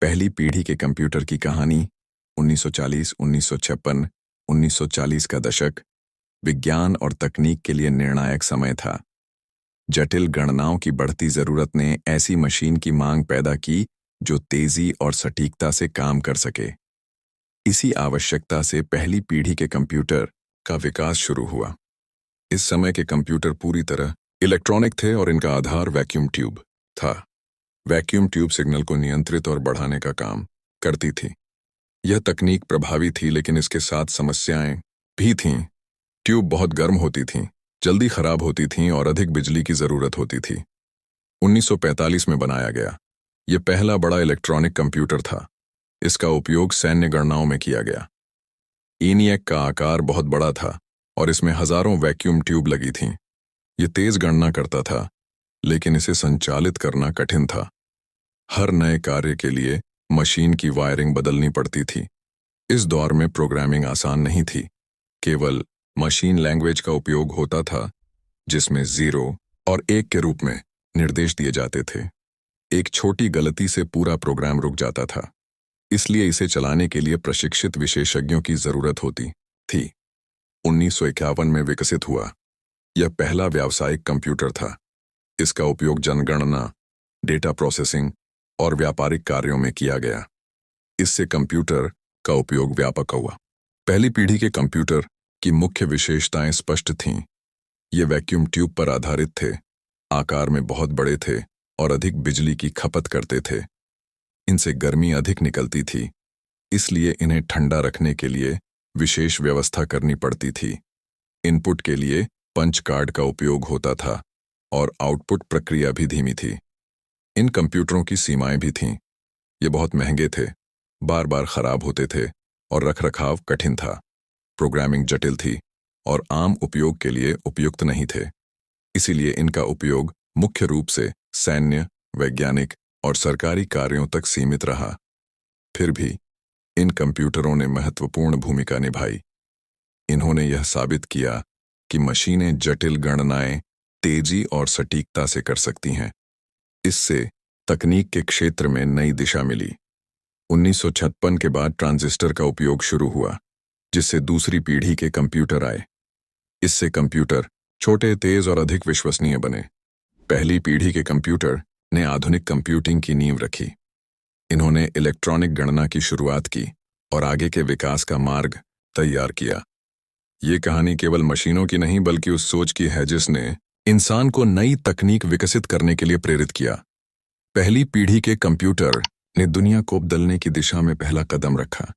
पहली पीढ़ी के कंप्यूटर की कहानी 1940, 1956, 1940 का दशक विज्ञान और तकनीक के लिए निर्णायक समय था। जटिल गणनाओं की बढ़ती जरूरत ने ऐसी मशीन की मांग पैदा की जो तेजी और सटीकता से काम कर सके। इसी आवश्यकता से पहली पीढ़ी के कंप्यूटर का विकास शुरू हुआ। इस समय के कंप्यूटर पूरी तरह इलेक्ट्रॉनिक थे और इनका आधार वैक्यूम ट्यूब था। वैक्यूम ट्यूब सिग्नल को नियंत्रित और बढ़ाने का काम करती थी। यह तकनीक प्रभावी थी, लेकिन इसके साथ समस्याएं भी थीं। ट्यूब बहुत गर्म होती थीं, जल्दी खराब होती थीं और अधिक बिजली की जरूरत होती थी। 1945 में बनाया गया यह पहला बड़ा इलेक्ट्रॉनिक कंप्यूटर था। इसका उपयोग सैन्य गणनाओं में किया गया। ENIAC का आकार बहुत बड़ा था और इसमें हजारों वैक्यूम ट्यूब लगी थीं। यह तेज गणना करता था, लेकिन इसे संचालित करना कठिन था। हर नए कार्य के लिए मशीन की वायरिंग बदलनी पड़ती थी। इस दौर में प्रोग्रामिंग आसान नहीं थी। केवल मशीन लैंग्वेज का उपयोग होता था, जिसमें 0 और 1 के रूप में निर्देश दिए जाते थे। एक छोटी गलती से पूरा प्रोग्राम रुक जाता था, इसलिए इसे चलाने के लिए प्रशिक्षित विशेषज्ञों की जरूरत होती थी। 1951 में विकसित हुआ यह पहला व्यावसायिक कंप्यूटर था। इसका उपयोग जनगणना, डेटा प्रोसेसिंग और व्यापारिक कार्यों में किया गया। इससे कंप्यूटर का उपयोग व्यापक हुआ। पहली पीढ़ी के कंप्यूटर की मुख्य विशेषताएं स्पष्ट थीं। ये वैक्यूम ट्यूब पर आधारित थे, आकार में बहुत बड़े थे और अधिक बिजली की खपत करते थे। इनसे गर्मी अधिक निकलती थी, इसलिए इन्हें ठंडा रखने के लिए विशेष व्यवस्था करनी पड़ती थी। इनपुट के लिए पंच कार्ड का उपयोग होता था और आउटपुट प्रक्रिया भी धीमी थी। इन कंप्यूटरों की सीमाएं भी थीं। ये बहुत महंगे थे, बार बार खराब होते थे और रखरखाव कठिन था। प्रोग्रामिंग जटिल थी और आम उपयोग के लिए उपयुक्त नहीं थे। इसीलिए इनका उपयोग मुख्य रूप से सैन्य, वैज्ञानिक और सरकारी कार्यों तक सीमित रहा। फिर भी इन कंप्यूटरों ने महत्वपूर्ण भूमिका निभाई। इन्होंने यह साबित किया कि मशीनें जटिल गणनाएं तेजी और सटीकता से कर सकती हैं। इससे तकनीक के क्षेत्र में नई दिशा मिली। 1956 के बाद ट्रांजिस्टर का उपयोग शुरू हुआ, जिससे दूसरी पीढ़ी के कंप्यूटर आए। इससे कंप्यूटर छोटे, तेज और अधिक विश्वसनीय बने। पहली पीढ़ी के कंप्यूटर ने आधुनिक कंप्यूटिंग की नींव रखी। इन्होंने इलेक्ट्रॉनिक गणना की शुरुआत की और आगे के विकास का मार्ग तैयार किया। ये कहानी केवल मशीनों की नहीं, बल्कि उस सोच की है जिसने इंसान को नई तकनीक विकसित करने के लिए प्रेरित किया। पहली पीढ़ी के कंप्यूटर ने दुनिया को बदलने की दिशा में पहला कदम रखा।